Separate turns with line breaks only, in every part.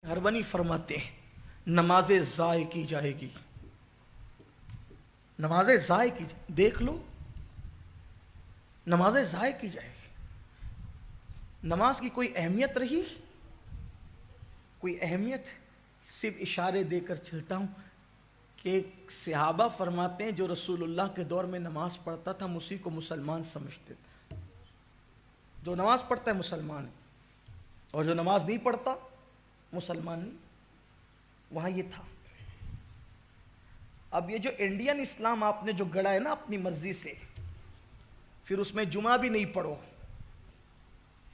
ہرونی فرماتے ہیں نمازیں ضائع کی جائے گی، نمازیں ضائع کی جائے، دیکھ لو نمازیں ضائع کی جائے گی۔ نماز کی کوئی اہمیت رہی؟ کوئی اہمیت؟ صرف اشارے دے کر چلتا ہوں کہ صحابہ فرماتے ہیں جو رسول اللہ کے دور میں نماز پڑھتا تھا ہم اسی کو مسلمان سمجھتے تھے۔ جو نماز پڑھتا ہے مسلمان ہے، اور جو نماز نہیں پڑھتا مسلمان نہیں۔ وہاں یہ تھا۔ اب یہ جو انڈین اسلام آپ نے جو گڑا ہے نا اپنی مرضی سے، پھر اس میں جمعہ بھی نہیں پڑھو،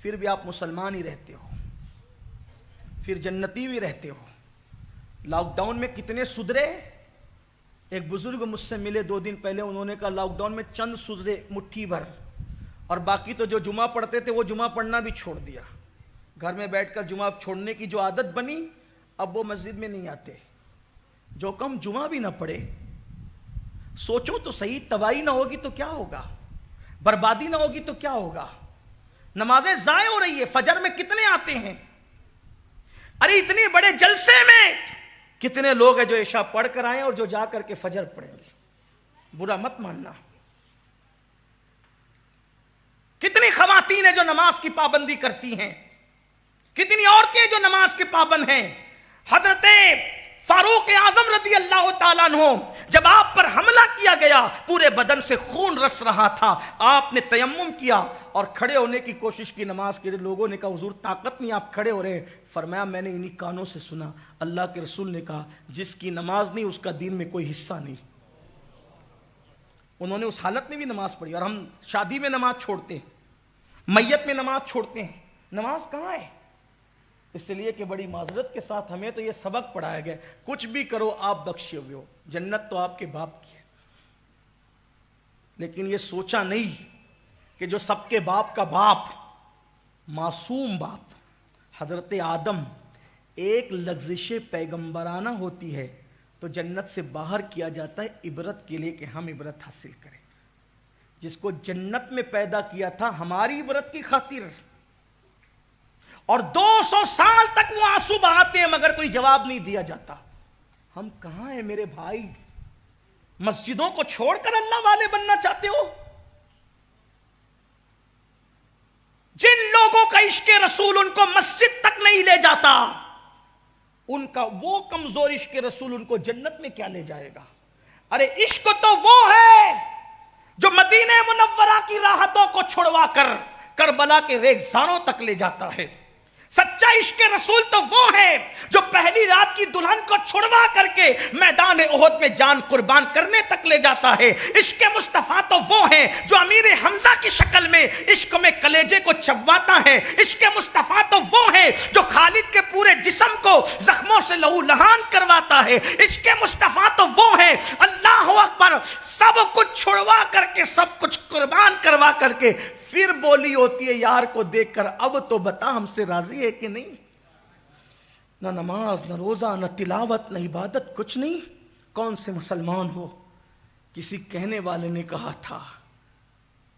پھر بھی آپ مسلمان ہی رہتے ہو، پھر جنتی بھی رہتے ہو۔ لاک ڈاؤن میں کتنے سدھرے؟ ایک بزرگ مجھ سے ملے 2 دن پہلے، انہوں نے کہا لاک ڈاؤن میں چند سدھرے، مٹھی بھر، اور باقی تو جو جمعہ پڑھتے تھے وہ جمعہ پڑھنا بھی چھوڑ دیا۔ گھر میں بیٹھ کر جمعہ چھوڑنے کی جو عادت بنی، اب وہ مسجد میں نہیں آتے۔ جو کم جمعہ بھی نہ پڑھے، سوچو تو صحیح، تباہی نہ ہوگی تو کیا ہوگا؟ بربادی نہ ہوگی تو کیا ہوگا؟ نمازیں ضائع ہو رہی ہے۔ فجر میں کتنے آتے ہیں؟ ارے اتنے بڑے جلسے میں کتنے لوگ ہیں جو عشاء پڑھ کر آئیں اور جو جا کر کے فجر پڑھیں گے۔ برا مت ماننا۔ کتنی خواتین ہیں جو نماز کی پابندی کرتی ہیں، کتنی عورتیں جو نماز کے پابند ہیں۔ حضرت فاروق اعظم رضی اللہ تعالیٰ عنہ، جب آپ پر حملہ کیا گیا، پورے بدن سے خون رس رہا تھا، آپ نے تیمم کیا اور کھڑے ہونے کی کوشش کی نماز کے لیے۔ لوگوں نے کہا حضور طاقت نہیں، آپ کھڑے ہو رہے ہیں۔ فرمایا میں نے انہی کانوں سے سنا، اللہ کے رسول نے کہا جس کی نماز نہیں اس کا دین میں کوئی حصہ نہیں۔ انہوں نے اس حالت میں بھی نماز پڑھی۔ اور ہم شادی میں نماز چھوڑتے ہیں، میت میں نماز چھوڑتے ہیں۔ نماز کہاں ہے؟ اس لیے کہ بڑی معذرت کے ساتھ ہمیں تو یہ سبق پڑھایا گیا، کچھ بھی کرو آپ بخشے ہوئے ہو، جنت تو آپ کے باپ کی ہے۔ لیکن یہ سوچا نہیں کہ جو سب کے باپ کا باپ، معصوم باپ حضرت آدم، ایک لغزش پیغمبرانہ ہوتی ہے تو جنت سے باہر کیا جاتا ہے عبرت کے لیے کہ ہم عبرت حاصل کریں۔ جس کو جنت میں پیدا کیا تھا ہماری عبرت کی خاطر، اور 200 سال تک وہ آنسو بہاتے ہیں مگر کوئی جواب نہیں دیا جاتا۔ ہم کہاں ہیں میرے بھائی؟ مسجدوں کو چھوڑ کر اللہ والے بننا چاہتے ہو؟ جن لوگوں کا عشق رسول ان کو مسجد تک نہیں لے جاتا، ان کا وہ کمزور عشق رسول ان کو جنت میں کیا لے جائے گا؟ ارے عشق تو وہ ہے جو مدینہ منورہ کی راحتوں کو چھڑوا کر کربلا کے ریگزاروں تک لے جاتا ہے۔ سچا عشق رسول تو وہ ہے جو پہلی رات کی دلہن کو چھڑوا کر کے میدان احد میں جان قربان کرنے تک لے جاتا ہے۔ عشق مصطفیٰ تو وہ ہے جو امیر حمزہ کی شکل میں عشق میں کلیجے کو چبواتا ہے۔ عشق مصطفیٰ تو وہ ہے جو خالد کے پورے جسم کو زخموں سے لہو لہان کرواتا ہے۔ عشق مصطفیٰ تو وہ ہے اللہ اکبر سب کچھ چھڑوا کر کے، سب کچھ قربان کروا کر کے پھر بولی ہوتی ہے یار کو دیکھ کر اب تو بتا ہم سے راضی ہے کہ نہیں؟ نہ نماز، نہ روزہ، نہ تلاوت، نہ عبادت، کچھ نہیں۔ کون سے مسلمان ہو؟ کسی کہنے والے نے کہا تھا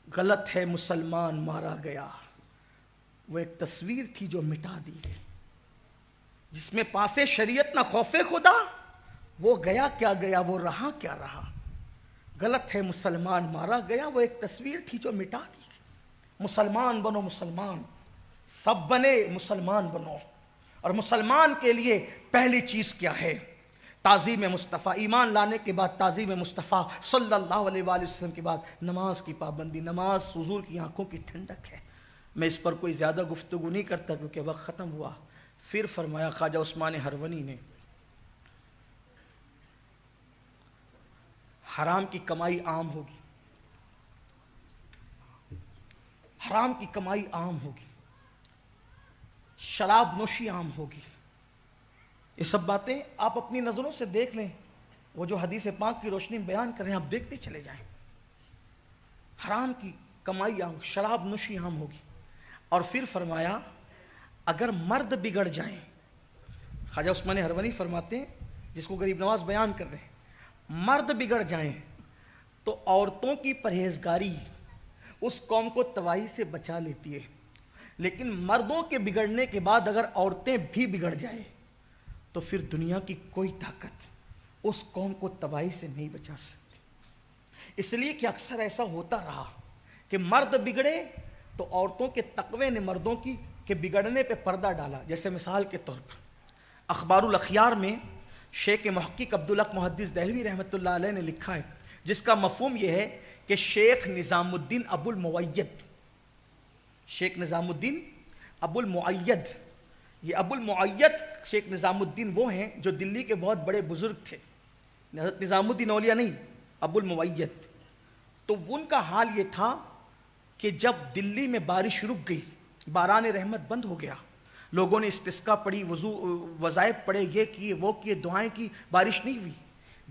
غلط ہے مسلمان مارا گیا، وہ ایک تصویر تھی جو مٹا دی ہے۔ جس میں پاسے شریعت نہ خوف خدا، وہ گیا کیا گیا، وہ رہا کیا رہا۔ غلط ہے مسلمان مارا گیا، وہ ایک تصویر تھی جو مٹا دی۔ مسلمان بنو، مسلمان سب بنے، مسلمان بنو۔ اور مسلمان کے لیے پہلی چیز کیا ہے؟ تعظیم مصطفیٰ۔ ایمان لانے کے بعد تعظیم مصطفیٰ صلی اللہ علیہ وآلہ وسلم کے بعد نماز کی پابندی۔ نماز حضور کی آنکھوں کی ٹھنڈک ہے۔ میں اس پر کوئی زیادہ گفتگو نہیں کرتا کیونکہ وقت ختم ہوا۔ پھر فرمایا خواجہ عثمان ہرونی نے، حرام کی کمائی عام ہوگی، حرام کی کمائی عام ہوگی، شراب نوشی عام ہوگی۔ یہ سب باتیں آپ اپنی نظروں سے دیکھ لیں، وہ جو حدیث پاک کی روشنی بیان کر رہے ہیں آپ دیکھتے چلے جائیں۔ حرام کی کمائی عام، شراب نوشی عام ہوگی۔ اور پھر فرمایا اگر مرد بگڑ جائیں، خواجہ عثمان ہرونی فرماتے ہیں جس کو غریب نواز بیان کر رہے ہیں، مرد بگڑ جائیں تو عورتوں کی پرہیزگاری اس قوم کو تباہی سے بچا لیتی ہے، لیکن مردوں کے بگڑنے کے بعد اگر عورتیں بھی بگڑ جائیں تو پھر دنیا کی کوئی طاقت اس قوم کو تباہی سے نہیں بچا سکتی. اس لیے کہ اکثر ایسا ہوتا رہا کہ مرد بگڑے تو عورتوں کے تقوی نے مردوں کی کے بگڑنے پہ پردہ ڈالا. جیسے مثال کے طور پر اخبار الاخیار میں شیخ محقق عبدالحق محدث دہلوی رحمۃ اللہ علیہ نے لکھا ہے، جس کا مفہوم یہ ہے کہ شیخ نظام الدین ابو المؤید، شیخ نظام الدین ابو المؤید، یہ ابو المؤید شیخ نظام الدین وہ ہیں جو دلی کے بہت بڑے بزرگ تھے، حضرت نظام الدین اولیاء نہیں، ابو المؤید. تو ان کا حال یہ تھا کہ جب دلی میں بارش رک گئی، باران رحمت بند ہو گیا، لوگوں نے استسقا پڑھی، وظائف پڑھے، یہ کیے وہ کیے، دعائیں کی، بارش نہیں ہوئی،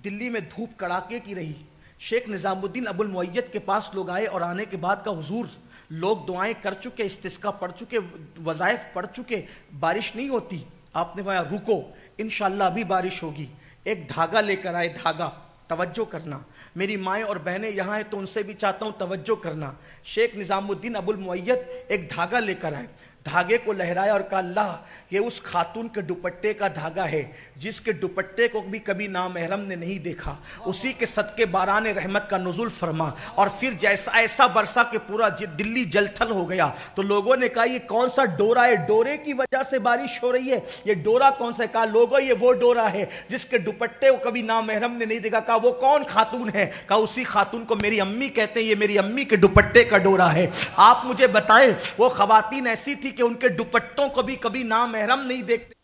دلی میں دھوپ کڑاکے کی رہی. شیخ نظام الدین ابو المؤید کے پاس لوگ آئے اور آنے کے بعد کا حضور لوگ دعائیں کر چکے، استسقا پڑھ چکے، وظائف پڑھ چکے، بارش نہیں ہوتی. آپ نے فرمایا رکو، انشاءاللہ ابھی بارش ہوگی. ایک دھاگا لے کر آئے، دھاگا، توجہ کرنا، میری مائیں اور بہنیں یہاں ہیں تو ان سے بھی چاہتا ہوں توجہ کرنا. شیخ نظام الدین ابو المؤید ایک دھاگا لے کر آئے، دھاگے کو لہرایا اور کہا اللہ یہ اس خاتون کے دوپٹے کا دھاگا ہے جس کے دوپٹے کو بھی کبھی نامحرم نے نہیں دیکھا، اسی کے صدقے باران رحمت کا نزول فرما. اور پھر جیسا ایسا برسا کہ پورا دلی جل تھل ہو گیا. تو لوگوں نے کہا یہ کون سا ڈورا ہے، ڈورے کی وجہ سے بارش ہو رہی ہے، یہ ڈورا کون سا ہے؟ کہا لوگوں یہ وہ ڈورا ہے جس کے دوپٹے کو کبھی نامحرم نے نہیں دیکھا. کہا وہ کون خاتون ہے؟ کہا اسی خاتون کو میری امی کہتے ہیں، یہ میری امی کے دوپٹے کا ڈورا ہے. آپ مجھے بتائیں وہ خواتین ایسی تھی کہ ان کے دوپٹوں کو بھی کبھی نامحرم نہیں دیکھتے.